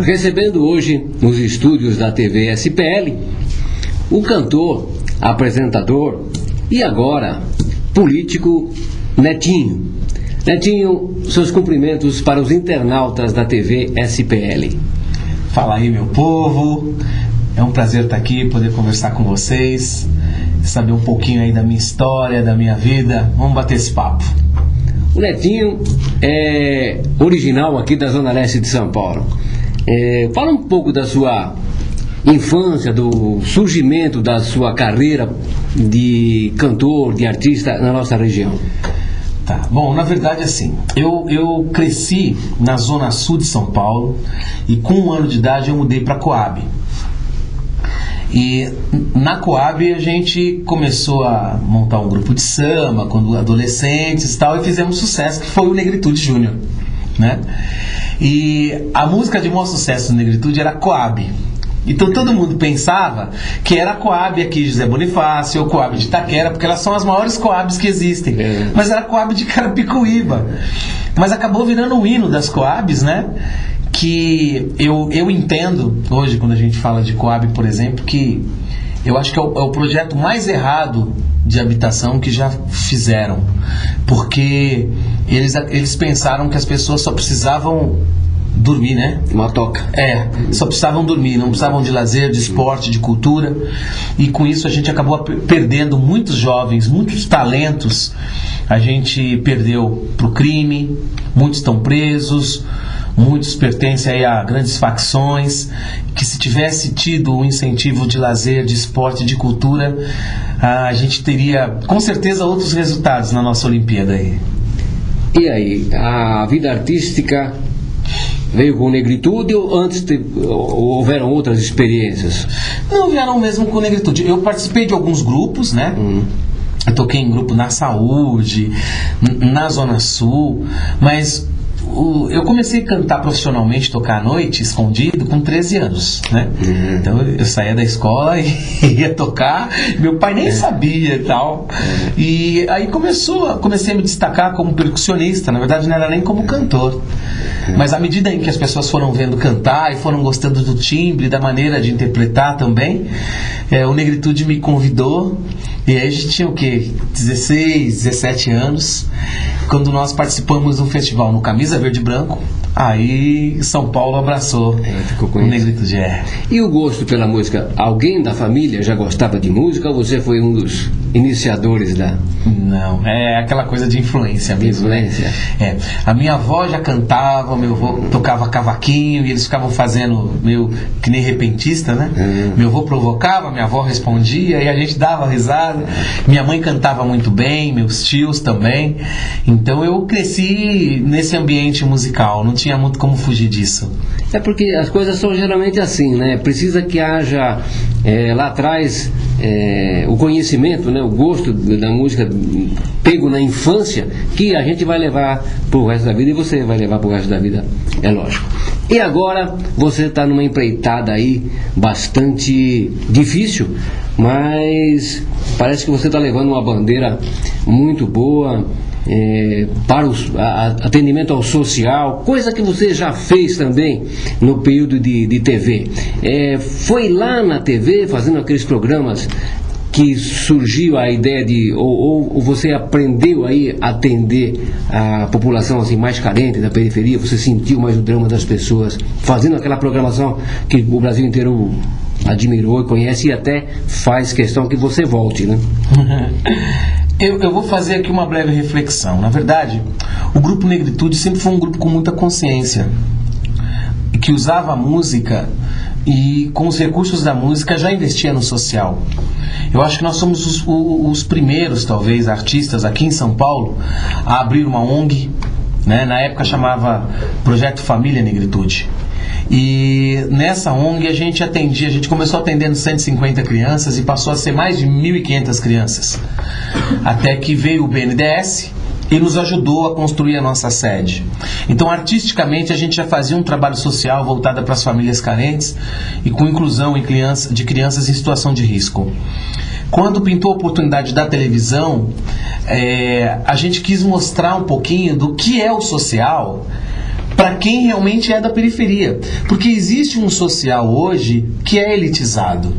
Recebendo hoje, nos estúdios da TV SPL, o cantor, apresentador e agora político Netinho. Netinho, seus cumprimentos para os internautas da TV SPL. Fala aí, meu povo. É um prazer estar aqui, poder conversar com vocês, saber um pouquinho aí da minha história, da minha vida. Vamos bater esse papo. O Netinho é original aqui da Zona Leste de São Paulo. Fala um pouco da sua infância, do surgimento da sua carreira de cantor, de artista na nossa região. Tá. Bom, na verdade, assim, eu cresci na Zona Sul de São Paulo e com 1 ano de idade eu mudei para Coab. E na Coab a gente começou a montar um grupo de samba, quando adolescentes e tal, e fizemos sucesso, que foi o Negritude Júnior, né? E a música de maior sucesso do Negritude era Coab. Então todo mundo pensava que era a Coab aqui de José Bonifácio ou Coab de Itaquera, porque elas são as maiores Coabs que existem. Mas era a Coab de Carapicuíba. Mas acabou virando o hino das Coabs, né? Que eu entendo hoje, quando a gente fala de Coab, por exemplo, que eu acho que é o projeto mais errado de habitação que já fizeram, porque eles pensaram que as pessoas só precisavam dormir, né? Uma toca. Só precisavam dormir, não precisavam de lazer, de esporte, de cultura, e com isso a gente acabou perdendo muitos jovens, muitos talentos. A gente perdeu pro crime, muitos estão presos, muitos pertencem aí a grandes facções, que se tivesse tido um incentivo de lazer, de esporte, de cultura, a gente teria com certeza outros resultados na nossa Olimpíada aí. E aí, a vida artística veio com Negritude ou antes houveram outras experiências? Não vieram mesmo com Negritude. Eu participei de alguns grupos, né? Eu toquei em grupo na Saúde, na Zona Sul, mas eu comecei a cantar profissionalmente, tocar à noite, escondido, com 13 anos, né? Então eu saía da escola e ia tocar, meu pai nem sabia e tal. E aí comecei a me destacar como percussionista, na verdade não era nem como cantor. Mas à medida em que as pessoas foram vendo cantar e foram gostando do timbre, da maneira de interpretar também, o Negritude me convidou. E aí a gente tinha o quê? 16, 17 anos, quando nós participamos de um festival no Camisa Verde e Branco. Aí São Paulo abraçou o Negritude. E o gosto pela música? Alguém da família já gostava de música ou você foi um dos iniciadores da... Não, é aquela coisa de influência mesmo, influência. Né? A minha avó já cantava, meu avô tocava cavaquinho e eles ficavam fazendo meio que nem repentista, né? Meu avô provocava, minha avó respondia e a gente dava risada. Minha mãe cantava muito bem, meus tios também. Então eu cresci nesse ambiente musical, não tinha muito como fugir disso. É porque as coisas são geralmente assim, né? Precisa que haja lá atrás o conhecimento, né? O gosto da música pego na infância, que a gente vai levar pro resto da vida e você vai levar pro resto da vida, é lógico. E agora você está numa empreitada aí bastante difícil, mas parece que você está levando uma bandeira muito boa para o atendimento ao social, coisa que você já fez também no período de TV. Foi lá na TV, fazendo aqueles programas, que surgiu a ideia de, ou você aprendeu aí a atender a população assim, mais carente da periferia, você sentiu mais o drama das pessoas, fazendo aquela programação que o Brasil inteiro admirou e conhece e até faz questão que você volte, né? Eu vou fazer aqui uma breve reflexão. Na verdade, o Grupo Negritude sempre foi um grupo com muita consciência, que usava a música e com os recursos da música já investia no social. Eu acho que nós somos os primeiros, talvez, artistas aqui em São Paulo a abrir uma ONG, né? Na época chamava Projeto Família Negritude. E nessa ONG a gente começou atendendo 150 crianças e passou a ser mais de 1.500 crianças. Até que veio o BNDES e nos ajudou a construir a nossa sede. Então, artisticamente, a gente já fazia um trabalho social voltado para as famílias carentes e com inclusão de crianças em situação de risco. Quando pintou a oportunidade da televisão, a gente quis mostrar um pouquinho do que é o social para quem realmente é da periferia. Porque existe um social hoje que é elitizado,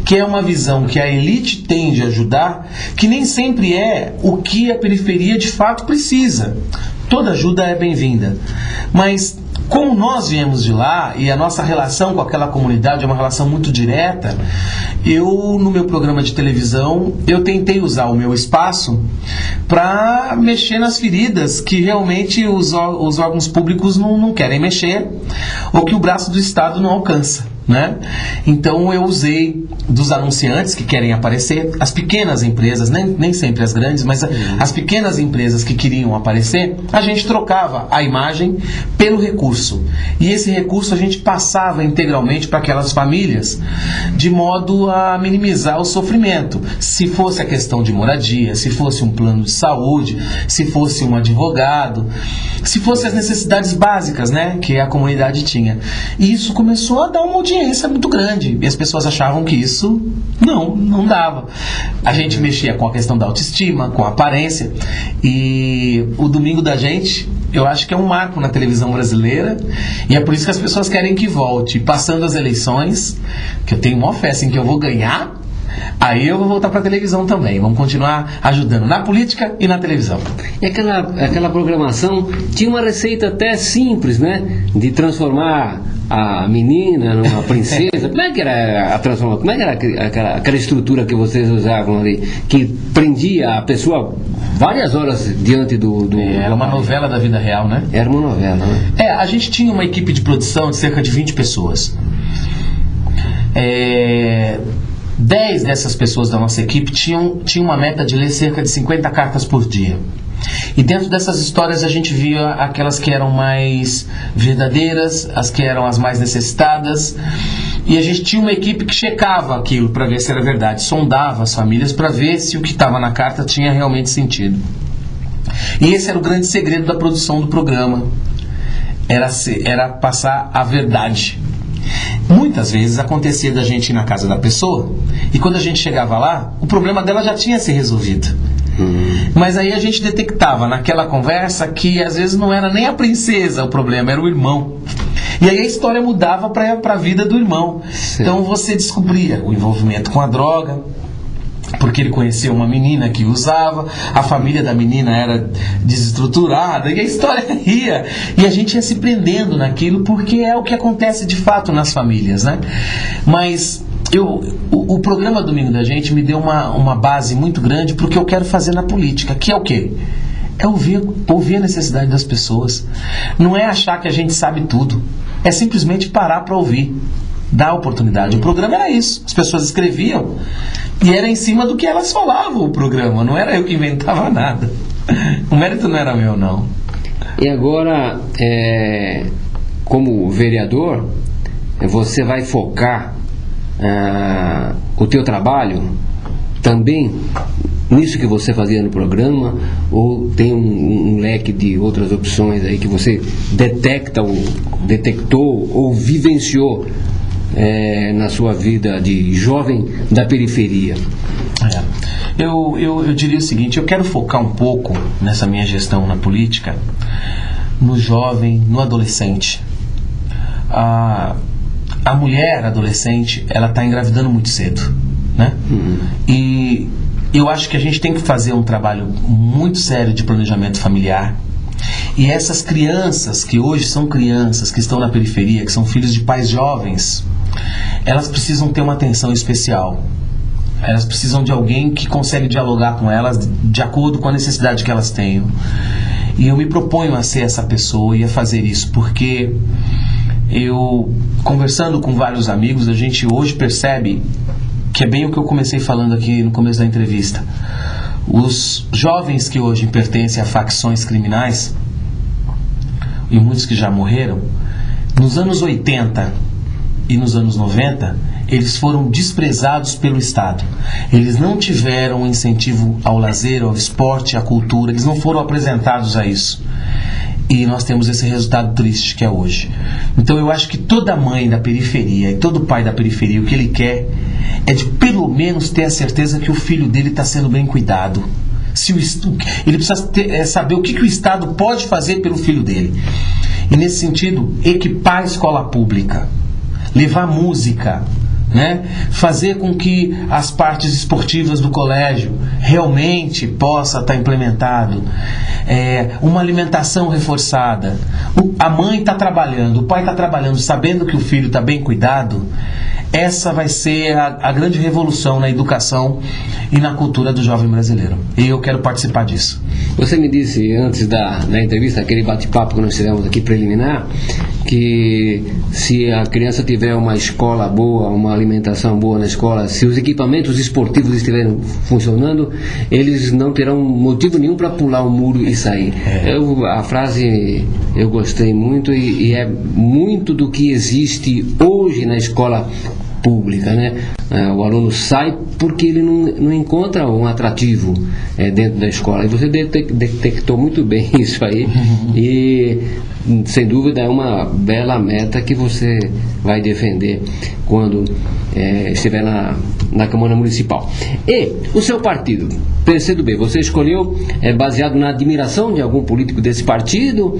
que é uma visão que a elite tem de ajudar, que nem sempre é o que a periferia de fato precisa. Toda ajuda é bem-vinda, mas como nós viemos de lá e a nossa relação com aquela comunidade é uma relação muito direta, eu, no meu programa de televisão, eu tentei usar o meu espaço para mexer nas feridas que realmente os órgãos públicos não querem mexer, ou que o braço do Estado não alcança, né? Então eu usei dos anunciantes que querem aparecer, as pequenas empresas, nem sempre as grandes, mas as pequenas empresas que queriam aparecer, a gente trocava a imagem pelo recurso. E esse recurso a gente passava integralmente para aquelas famílias, de modo a minimizar o sofrimento. Se fosse a questão de moradia, se fosse um plano de saúde, se fosse um advogado, se fosse as necessidades básicas, né, que a comunidade tinha. E isso começou a dar uma audiência muito grande. E as pessoas achavam que isso não dava. A gente mexia com a questão da autoestima, com a aparência. E o Domingo da Gente, eu acho que é um marco na televisão brasileira. E é por isso que as pessoas querem que volte. Passando as eleições, que eu tenho uma fé assim que eu vou ganhar, aí eu vou voltar para a televisão também. Vamos continuar ajudando na política e na televisão. E aquela programação tinha uma receita até simples, né? De transformar a menina numa princesa. Como é que era a transformação? Como é que era aquela estrutura que vocês usavam ali? Que prendia a pessoa várias horas diante do... Era uma novela da vida real, né? Era uma novela, né? A gente tinha uma equipe de produção de cerca de 20 pessoas. 10 dessas pessoas da nossa equipe tinham uma meta de ler cerca de 50 cartas por dia. E dentro dessas histórias a gente via aquelas que eram mais verdadeiras, as que eram as mais necessitadas. E a gente tinha uma equipe que checava aquilo para ver se era verdade, sondava as famílias para ver se o que estava na carta tinha realmente sentido. E esse era o grande segredo da produção do programa. Era passar a verdade. Muitas vezes acontecia da gente ir na casa da pessoa e quando a gente chegava lá, o problema dela já tinha se resolvido. Mas aí a gente detectava naquela conversa que às vezes não era nem a princesa o problema, era o irmão. E aí a história mudava para a vida do irmão. Sim. Então você descobria o envolvimento com a droga, porque ele conheceu uma menina que usava, a família da menina era desestruturada, e a história ia. E a gente ia se prendendo naquilo, porque é o que acontece de fato nas famílias, né? Mas o programa Domingo da Gente me deu uma base muito grande para o que eu quero fazer na política, que é o quê? É ouvir a necessidade das pessoas. Não é achar que a gente sabe tudo, é simplesmente parar para ouvir, dar oportunidade. O programa era isso, as pessoas escreviam e era em cima do que elas falavam o programa, não era eu que inventava nada. O mérito não era meu, não. E agora, como vereador, você vai focar o teu trabalho também nisso que você fazia no programa, ou tem um leque de outras opções aí que você detectou ou vivenciou na sua vida de jovem da periferia? Eu diria o seguinte: eu quero focar um pouco nessa minha gestão na política no jovem, no adolescente. A mulher adolescente, ela está engravidando muito cedo, né? E eu acho que a gente tem que fazer um trabalho muito sério de planejamento familiar. E essas crianças, que hoje são crianças, que estão na periferia, que são filhos de pais jovens, elas precisam ter uma atenção especial. Elas precisam de alguém que consegue dialogar com elas de acordo com a necessidade que elas tenham. E eu me proponho a ser essa pessoa e a fazer isso, porque eu, conversando com vários amigos, a gente hoje percebe que é bem o que eu comecei falando aqui no começo da entrevista. Os jovens que hoje pertencem a facções criminais, e muitos que já morreram, nos anos 80 e nos anos 90, eles foram desprezados pelo Estado. Eles não tiveram um incentivo ao lazer, ao esporte, à cultura, eles não foram apresentados a isso. E nós temos esse resultado triste que é hoje. Então eu acho que toda mãe da periferia e todo pai da periferia, o que ele quer é de pelo menos ter a certeza que o filho dele está sendo bem cuidado. Ele precisa saber o que o Estado pode fazer pelo filho dele. E nesse sentido, equipar a escola pública, levar música, né? Fazer com que as partes esportivas do colégio realmente possa estar implementado, uma alimentação reforçada. A mãe está trabalhando, o pai está trabalhando, sabendo que o filho está bem cuidado. Essa vai ser a grande revolução na educação e na cultura do jovem brasileiro. E eu quero participar disso. Você me disse antes da entrevista, aquele bate-papo que nós tivemos aqui preliminar, que se a criança tiver uma escola boa, uma alimentação boa na escola, se os equipamentos esportivos estiverem funcionando, eles não terão motivo nenhum para pular o muro e sair. A frase eu gostei muito e é muito do que existe hoje na escola pública, né? O aluno sai porque ele não encontra um atrativo dentro da escola. E você detectou muito bem isso aí. E sem dúvida é uma bela meta que você vai defender quando estiver na Câmara Municipal. E o seu partido, PCdoB, você escolheu baseado na admiração de algum político desse partido?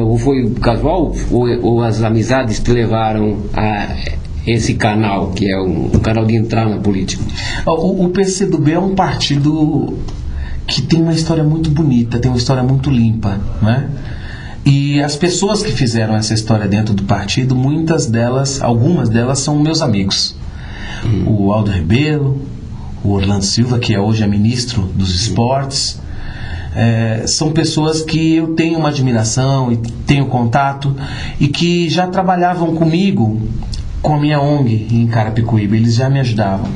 Ou foi casual? Ou as amizades te levaram a esse canal, que é um canal de entrar na política? O PCdoB é um partido que tem uma história muito bonita, tem uma história muito limpa, né? E as pessoas que fizeram essa história dentro do partido, algumas delas são meus amigos. O Aldo Rebelo, o Orlando Silva, que hoje é ministro dos esportes. São pessoas que eu tenho uma admiração e tenho contato e que já trabalhavam comigo com a minha ONG em Carapicuíba. Eles já me ajudavam.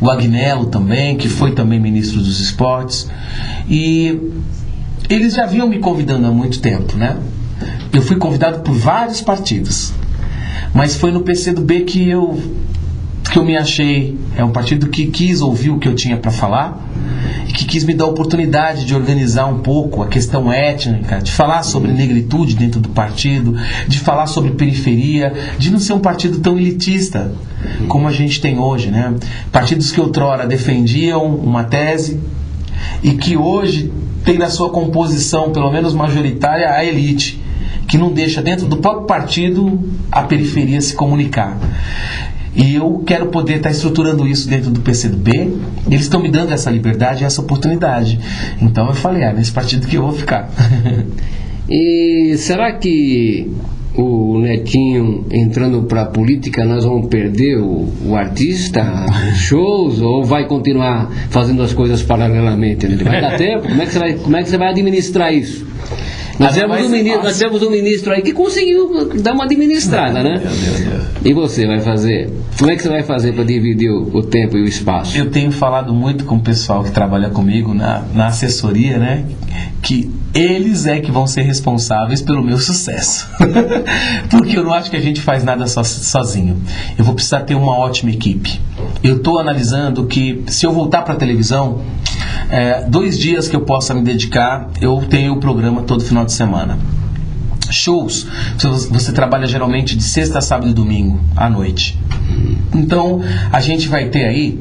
O Agnello também, que foi também ministro dos esportes. E eles já vinham me convidando há muito tempo, né? Eu fui convidado por vários partidos, mas foi no PCdoB que eu me achei. É um partido que quis ouvir o que eu tinha para falar e que quis me dar a oportunidade de organizar um pouco a questão étnica, de falar sobre negritude dentro do partido, de falar sobre periferia, de não ser um partido tão elitista como a gente tem hoje, né? Partidos que outrora defendiam uma tese e que hoje tem na sua composição, pelo menos majoritária, a elite, que não deixa dentro do próprio partido a periferia se comunicar. E eu quero poder estar estruturando isso dentro do PCdoB. Eles estão me dando essa liberdade e essa oportunidade. Então eu falei, nesse partido que eu vou ficar. E será que o Netinho entrando para a política, nós vamos perder o artista, os shows, ou vai continuar fazendo as coisas paralelamente? Vai dar tempo? Como é que você vai administrar isso? Nós temos um ministro aí que conseguiu dar uma administrada, né? E você vai fazer? Como é que você vai fazer para dividir o tempo e o espaço? Eu tenho falado muito com o pessoal que trabalha comigo na assessoria, né? Que eles que vão ser responsáveis pelo meu sucesso. Porque eu não acho que a gente faz nada sozinho. Eu vou precisar ter uma ótima equipe. Eu estou analisando que se eu voltar para a televisão, 2 dias que eu possa me dedicar, eu tenho o programa todo final de semana. Shows, você trabalha geralmente de sexta, sábado e domingo, à noite. Então, a gente vai ter aí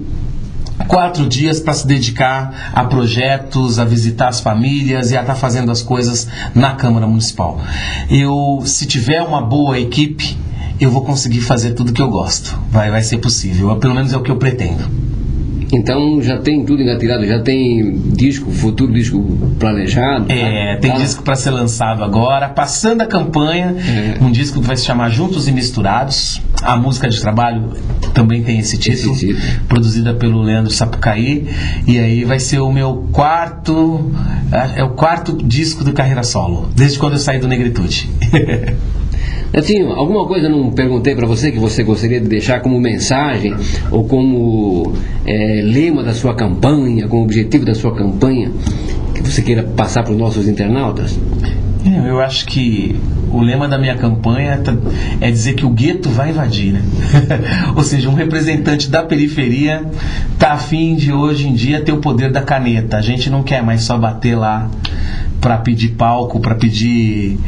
4 dias para se dedicar a projetos, a visitar as famílias e a estar fazendo as coisas na Câmara Municipal. Se tiver uma boa equipe, eu vou conseguir fazer tudo que eu gosto. Vai ser possível, pelo menos é o que eu pretendo. Então já tem tudo engatilhado, já tem futuro disco planejado? Tem disco para ser lançado agora, passando a campanha, um disco que vai se chamar Juntos e Misturados. A música de trabalho também tem esse título, produzida pelo Leandro Sapucaí, e aí vai ser o meu quarto disco de carreira solo, desde quando eu saí do Negritude. Netinho, alguma coisa eu não perguntei para você que você gostaria de deixar como mensagem ou como lema da sua campanha, como objetivo da sua campanha, que você queira passar para os nossos internautas? Eu acho que o lema da minha campanha é dizer que o gueto vai invadir, né? Ou seja, um representante da periferia está a fim de hoje em dia ter o poder da caneta. A gente não quer mais só bater lá para pedir palco, para pedir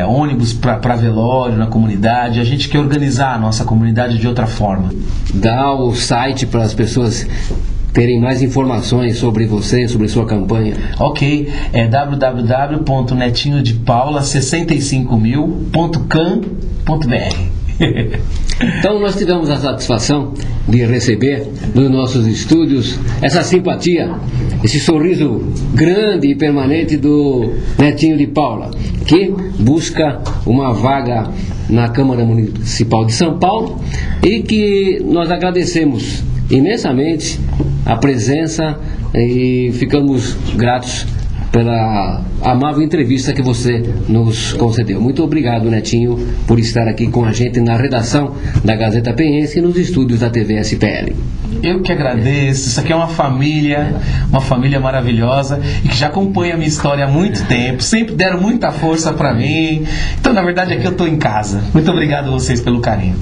ônibus para velório na comunidade. A gente quer organizar a nossa comunidade de outra forma. Dá o site para as pessoas terem mais informações sobre você, sobre sua campanha? Ok, é www.netinhodepaula65mil.com.br. Então nós tivemos a satisfação de receber nos nossos estúdios essa simpatia, esse sorriso grande e permanente do Netinho de Paula, que busca uma vaga na Câmara Municipal de São Paulo, e que nós agradecemos imensamente a presença e ficamos gratos pela amável entrevista que você nos concedeu. Muito obrigado, Netinho, por estar aqui com a gente na redação da Gazeta Penhense e nos estúdios da TV SPL. Eu que agradeço. Isso aqui é uma família maravilhosa e que já acompanha a minha história há muito tempo, sempre deram muita força para mim. Então, na verdade, aqui eu estou em casa. Muito obrigado a vocês pelo carinho.